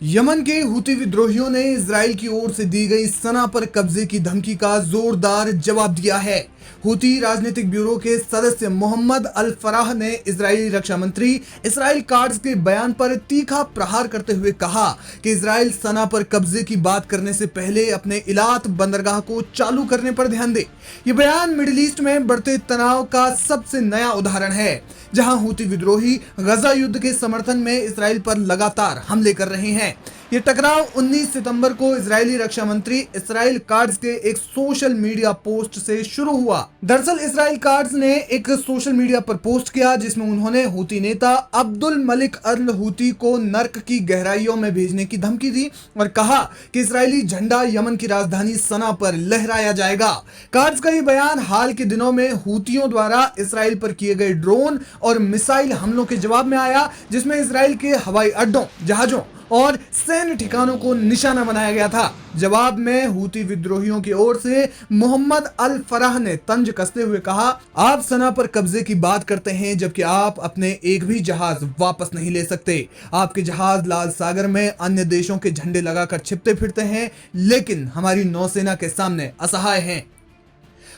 Yemen के हुती विद्रोहियों ने इजराइल की ओर से दी गई सना पर कब्जे की धमकी का जोरदार जवाब दिया है। हुती राजनीतिक ब्यूरो के सदस्य मोहम्मद अल फराह ने इजरायली रक्षा मंत्री इसराइल काट्ज के बयान पर तीखा प्रहार करते हुए कहा कि इजराइल सना पर कब्जे की बात करने से पहले अपने इलात बंदरगाह को चालू करने पर ध्यान दे। ये बयान मिडिल ईस्ट में बढ़ते तनाव का सबसे नया उदाहरण है, जहां हुती विद्रोही गजा युद्ध के समर्थन में इसराइल पर लगातार हमले कर रहे हैं। ये टकराव 19 सितंबर को इजरायली रक्षा मंत्री इसराइल काट्ज के एक सोशल मीडिया पोस्ट से शुरू हुआ। दरअसल इसराइल काट्ज ने एक सोशल मीडिया पर पोस्ट किया जिसमें उन्होंने हुती नेता अब्दुल मलिक अल हुती को नर्क की गहराइयों में भेजने की धमकी दी और कहा कि इजरायली झंडा यमन की राजधानी सना पर लहराया जाएगा। काट्ज का ये बयान हाल के दिनों में हुतियों द्वारा इसराइल पर किए गए ड्रोन और मिसाइल हमलों के जवाब में आया, जिसमें इसराइल के हवाई अड्डों, जहाजों और सैन्य ठिकानों को निशाना बनाया गया था। जवाब में हुती विद्रोहियों की ओर से मोहम्मद अल फराह ने तंज कसते हुए कहा, आप सना पर कब्जे की बात करते हैं जबकि आप अपने एक भी जहाज वापस नहीं ले सकते। आपके जहाज लाल सागर में अन्य देशों के झंडे लगाकर छिपते फिरते हैं, लेकिन हमारी नौसेना के सामने असहाय हैं।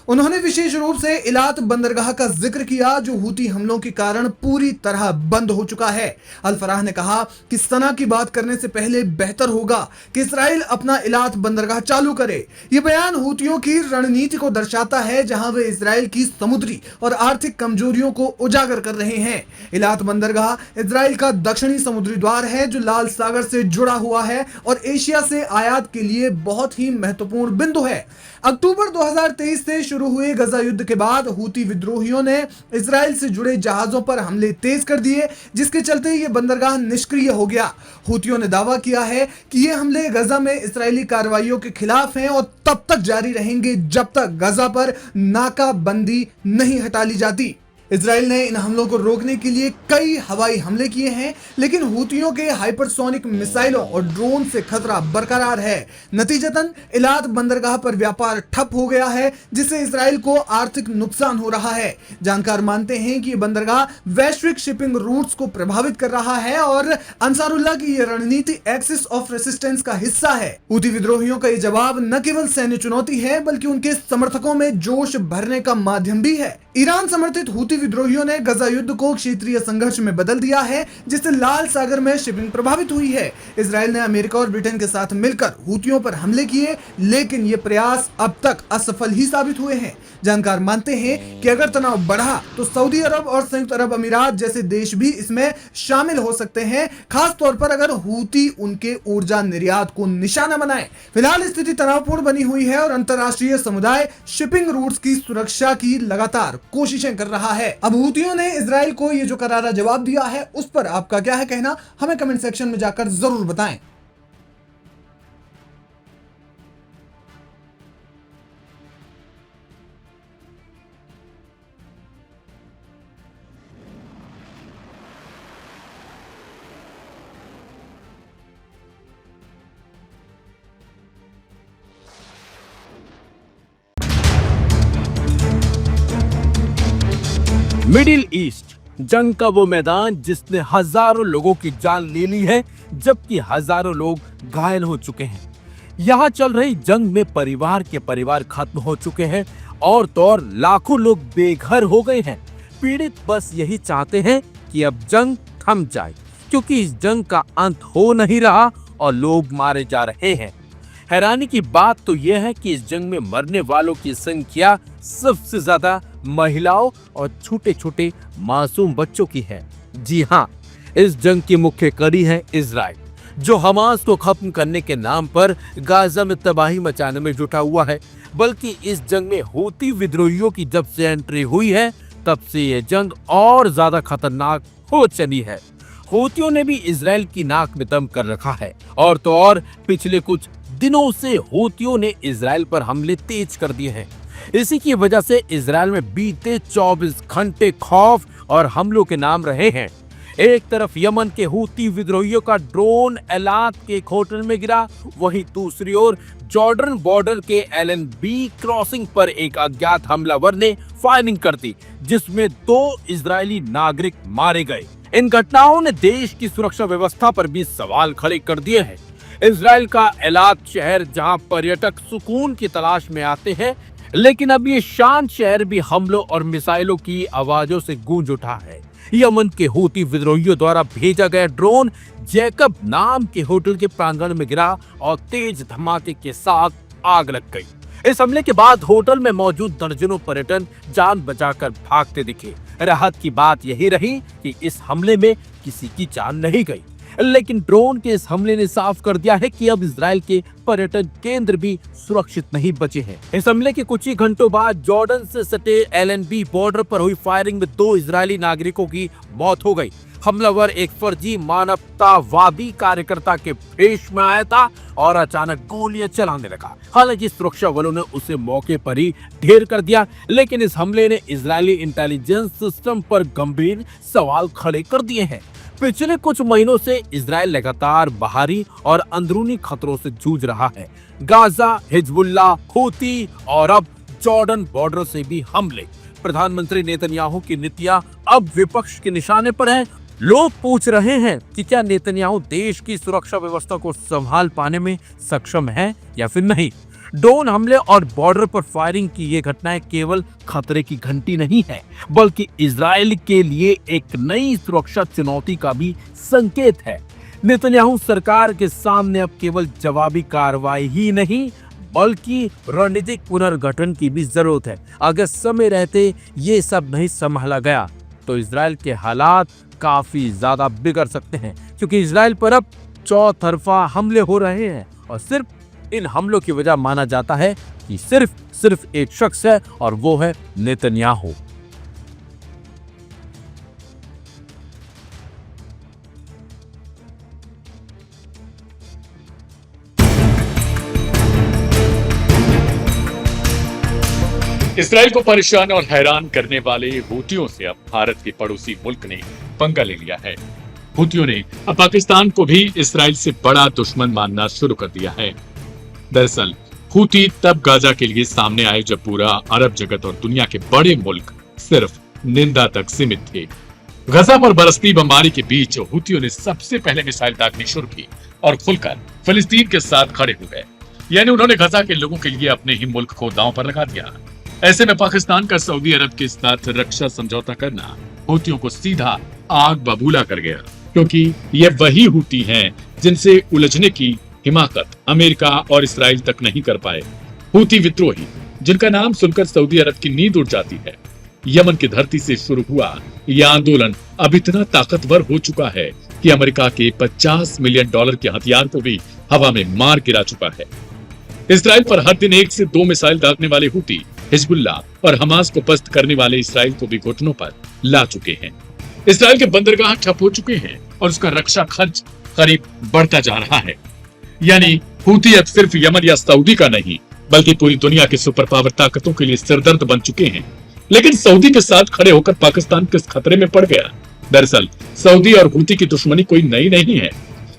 उन्होंने विशेष रूप से इलात बंदरगाह का जिक्र किया जो हुती हमलों के कारण पूरी तरह बंद हो चुका है। अल फराह ने कहा कि सना की बात करने से पहले बेहतर होगा कि इसराइल अपना इलात बंदरगाह चालू करे। यह बयान हुतियों की रणनीति को दर्शाता है, जहां वे इसराइल की समुद्री और आर्थिक कमजोरियों को उजागर कर रहे हैं। इलात बंदरगाह इसराइल का दक्षिणी समुद्री द्वार है जो लाल सागर से जुड़ा हुआ है और एशिया से आयात के लिए बहुत ही महत्वपूर्ण बिंदु है। अक्टूबर 2023 से शुरू हुए गजा युद्ध के बाद हुती विद्रोहियों ने इजराइल से जुड़े जहाजों पर हमले तेज कर दिए, जिसके चलते ये बंदरगाह निष्क्रिय हो गया। हुतियों ने दावा किया है कि ये हमले गजा में इजरायली कार्रवाइयों के खिलाफ हैं और तब तक जारी रहेंगे जब तक गजा पर नाकाबंदी नहीं हटा ली जाती। इजराइल ने इन हमलों को रोकने के लिए कई हवाई हमले किए हैं, लेकिन हुतियों के हाइपरसोनिक मिसाइलों और ड्रोन से खतरा बरकरार है। नतीजतन इलात बंदरगाह पर व्यापार ठप हो गया है, जिससे इजराइल को आर्थिक नुकसान हो रहा है। जानकार मानते हैं कि यह बंदरगाह वैश्विक शिपिंग रूट्स को प्रभावित कर रहा है और अंसारुल्लाह की यह रणनीति एक्सिस ऑफ रेसिस्टेंस का हिस्सा है। हुती विद्रोहियों का यह जवाब न केवल सैन्य चुनौती है बल्कि उनके समर्थकों में जोश भरने का माध्यम भी है। ईरान समर्थित हुती विद्रोहियों ने गजा युद्ध को क्षेत्रीय संघर्ष में बदल दिया है, जिससे लाल सागर में शिपिंग प्रभावित हुई है। इजराइल ने अमेरिका और ब्रिटेन के साथ मिलकर हुतियों पर हमले किए, लेकिन ये प्रयास अब तक असफल ही साबित हुए हैं। जानकार मानते हैं कि अगर तनाव बढ़ा तो सऊदी अरब और संयुक्त अरब अमीरात जैसे देश भी इसमें शामिल हो सकते हैं, खास तौर पर अगर हुती उनके ऊर्जा निर्यात को निशाना बनाए। फिलहाल स्थिति तनावपूर्ण बनी हुई है और अंतरराष्ट्रीय समुदाय शिपिंग रूट्स की सुरक्षा की लगातार कोशिशें कर रहा है। अब हुतियों ने इजराइल को ये जो करारा जवाब दिया है, उस पर आपका क्या है कहना, हमें कमेंट सेक्शन में जाकर जरूर बताएं। मिडिल ईस्ट जंग का वो मैदान जिसने हजारों लोगों की जान ले ली है, जबकि हजारों लोग घायल हो चुके हैं। यहाँ चल रही जंग में परिवार के परिवार खत्म हो चुके हैं और तो और लाखों लोग बेघर हो गए हैं। पीड़ित बस यही चाहते हैं कि अब जंग थम जाए, क्योंकि इस जंग का अंत हो नहीं रहा और लोग मारे जा रहे हैं। हैरानी की बात तो यह है कि इस जंग में मरने वालों की संख्या सबसे ज्यादा महिलाओं और छोटे छोटे मासूम बच्चों की है। जी हाँ, इस जंग की मुख्य कड़ी है इजराइल, जो हमास को खत्म करने के नाम पर गाजा में तबाही मचाने में जुटा हुआ है। बल्कि इस जंग में हुती विद्रोहियों की जब से एंट्री हुई है, तब से यह जंग और ज्यादा खतरनाक हो चली है। हुतियों ने भी इजराइल की नाक में दम कर रखा है और तो और पिछले कुछ दिनों से हुतियों ने इजराइल पर हमले तेज कर दिए हैं। इसी की वजह से इजराइल में बीते 24 घंटे खौफ और हमलों के नाम रहे हैं। एक तरफ यमन के हुती विद्रोहियों का ड्रोन एलात के एक होटल में गिरा, वहीं दूसरी ओर जॉर्डन बॉर्डर के एलएनबी क्रॉसिंग पर एक अज्ञात हमलावर ने फायरिंग कर दी, जिसमें 2 इजरायली नागरिक मारे गए। इन घटनाओं ने देश की सुरक्षा व्यवस्था पर भी सवाल खड़े कर दिए हैं। इजराइल का एलात शहर, जहां पर्यटक सुकून की तलाश में आते हैं, लेकिन अब ये शांत शहर भी हमलों और मिसाइलों की आवाजों से गूंज उठा है। यमन के हूती विद्रोहियों द्वारा भेजा गया ड्रोन जैकब नाम के होटल के प्रांगण में गिरा और तेज धमाके के साथ आग लग गई। इस हमले के बाद होटल में मौजूद दर्जनों पर्यटन जान बचाकर भागते दिखे। राहत की बात यही रही कि इस हमले में किसी की जान नहीं गई, लेकिन ड्रोन के इस हमले ने साफ कर दिया है कि अब इजराइल के पर्यटन केंद्र भी सुरक्षित नहीं बचे हैं। इस हमले के कुछ ही घंटों बाद जॉर्डन से सटे एलएनबी बॉर्डर पर हुई फायरिंग में 2 इजरायली नागरिकों की मौत हो गई। हमलावर एक फर्जी मानवतावादी कार्यकर्ता के भेष में आया था और अचानक गोलियां चलाने लगा। हालांकि सुरक्षा बलों ने उसे मौके पर ही ढेर कर दिया, लेकिन इस हमले ने इजरायली इंटेलिजेंस सिस्टम पर गंभीर सवाल खड़े कर दिए हैं। पिछले कुछ महीनों से इजराइल लगातार बाहरी और अंदरूनी खतरों से जूझ रहा है। गाजा, हिजबुल्लाह, हूती और अब जॉर्डन बॉर्डर से भी हमले। प्रधानमंत्री नेतन्याहू की नीतियां अब विपक्ष के निशाने पर हैं। लोग पूछ रहे हैं कि क्या नेतन्याहू देश की सुरक्षा व्यवस्था को संभाल पाने में सक्षम है या फिर नहीं। ड्रोन हमले और बॉर्डर पर फायरिंग की ये घटनाएं केवल खतरे की घंटी नहीं है, बल्कि इजराइल के लिए एक नई सुरक्षा चुनौती का भी संकेत है। नेतन्याहू सरकार के सामने अब केवल जवाबी कार्रवाई ही नहीं, बल्कि रणनीतिक पुनर्गठन की भी जरूरत है। अगर समय रहते ये सब नहीं संभाला गया तो इजराइल के हालात काफी ज्यादा बिगड़ सकते हैं, क्योंकि इजराइल पर अब चौतरफा हमले हो रहे हैं और सिर्फ इन हमलों की वजह माना जाता है कि सिर्फ एक शख्स है और वो है नेतन्याहू। इसराइल को परेशान और हैरान करने वाले हूतियों से अब भारत के पड़ोसी मुल्क ने पंगा ले लिया है। हूतियों ने अब पाकिस्तान को भी इसराइल से बड़ा दुश्मन मानना शुरू कर दिया है। दरअसल हूती तब गाजा के लिए सामने आए जब पूरा अरब जगत और दुनिया के बड़े मुल्क सिर्फ निंदा तक सीमित थे। गजा पर बरसती बमबारी के बीच हूतियों ने सबसे पहले मिसाइल दागनी शुरू की और खुलकर फिलिस्तीन के साथ खड़े हो गए। यानी उन्होंने गजा के लोगों के लिए अपने ही मुल्क को दांव पर लगा दिया। ऐसे में पाकिस्तान का सऊदी अरब के साथ रक्षा समझौता करना हूतियों को सीधा आग बबूला कर गया, क्योंकि ये वही हूती हैं जिनसे उलझने की हिमाकत अमेरिका और इसराइल तक नहीं कर पाए। हूती विद्रोही, जिनका नाम सुनकर सऊदी अरब की नींद उड़ जाती है। यमन की धरती से शुरू हुआ यह आंदोलन अब इतना ताकतवर हो चुका है कि अमेरिका के $50 मिलियन के हथियार को भी हवा में मार गिरा चुका है। इसराइल पर हर दिन 1 से 2 मिसाइल दागने वाले हूती हिजबुल्लाह और हमास को पस्त करने वाले इसराइल को भी घुटनों पर ला चुके हैं। इसराइल के बंदरगाह ठप हो चुके हैं और उसका रक्षा खर्च करीब बढ़ता जा रहा है। यानी हूती अब सिर्फ यमन या सऊदी का नहीं, बल्कि पूरी दुनिया की सुपर पावर ताकतों के लिए सिरदर्द बन चुके हैं। लेकिन सऊदी के साथ खड़े होकर पाकिस्तान किस खतरे में पड़ गया? दरअसल सऊदी और हूती की दुश्मनी कोई नई नहीं है।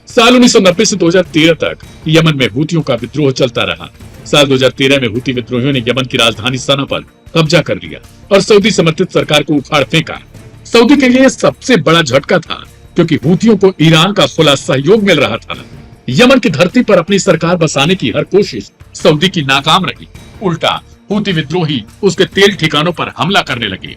साल 1990 से 2013 तक यमन में हूतियों का विद्रोह चलता रहा। साल 2013 में हूती विद्रोहियों ने यमन की राजधानी सना पर कब्जा कर लिया और सऊदी समर्थित सरकार को उखाड़ फेंका। सऊदी के लिए सबसे बड़ा झटका था, क्योंकि हूतियों को ईरान का खुला सहयोग मिल रहा था। यमन की धरती पर अपनी सरकार बसाने की हर कोशिश सऊदी की नाकाम रही। उल्टा हूती विद्रोही उसके तेल ठिकानों पर हमला करने लगे।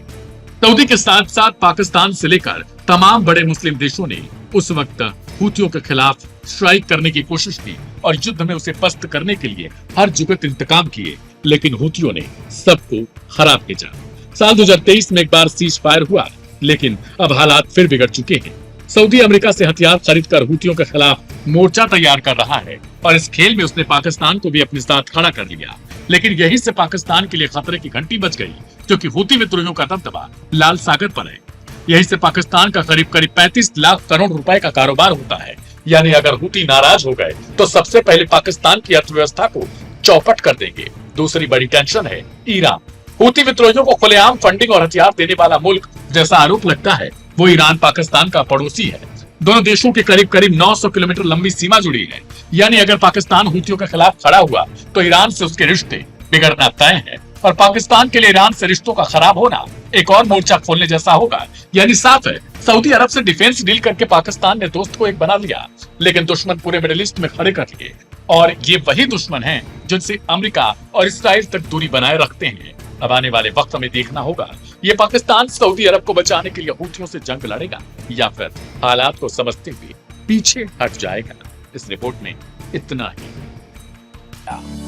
सऊदी के साथ साथ पाकिस्तान से लेकर तमाम बड़े मुस्लिम देशों ने उस वक्त हूतियों के खिलाफ स्ट्राइक करने की कोशिश की और युद्ध में उसे पस्त करने के लिए हर जुगत इंतकाम किए, लेकिन हूतियों ने सबको खराब भेजा। साल 2023 में एक बार सीज फायर हुआ, लेकिन अब हालात फिर बिगड़ चुके हैं। सऊदी अमेरिका से हथियार खरीदकर हूतियों के खिलाफ मोर्चा तैयार कर रहा है और इस खेल में उसने पाकिस्तान को भी अपने साथ खड़ा कर लिया। लेकिन यहीं से पाकिस्तान के लिए खतरे की घंटी बज गई, क्योंकि हूती विद्रोहियों का दबदबा लाल सागर पर है। यहीं से पाकिस्तान का करीब 35 लाख करोड़ रुपए का कारोबार होता है। यानी अगर हूती नाराज हो गए तो सबसे पहले पाकिस्तान की अर्थव्यवस्था को चौपट कर देंगे। दूसरी बड़ी टेंशन है ईरान। हूती विद्रोहियों को खुलेआम फंडिंग और हथियार देने वाला मुल्क जैसा आरोप लगता है, वो ईरान पाकिस्तान का पड़ोसी है। दोनों देशों के करीब करीब 900 किलोमीटर लंबी सीमा जुड़ी है। यानी अगर पाकिस्तान हूतियों के खिलाफ खड़ा हुआ तो ईरान से उसके रिश्ते बिगड़ना तय है। और पाकिस्तान के लिए ईरान से रिश्तों का खराब होना एक और मोर्चा खोलने जैसा होगा। यानी साफ है, सऊदी अरब से डिफेंस डील करके पाकिस्तान ने दोस्त को एक बना लिया, लेकिन दुश्मन पूरे मिडिल ईस्ट में खड़े कर लिए। और ये वही दुश्मन हैं जिनसे अमेरिका और इसराइल तक दूरी बनाए रखते हैं। अब आने वाले वक्त में देखना होगा, ये पाकिस्तान सऊदी अरब को बचाने के लिए हूथियों से जंग लड़ेगा या फिर हालात को समझते हुए पीछे हट जाएगा। इस रिपोर्ट में इतना ही।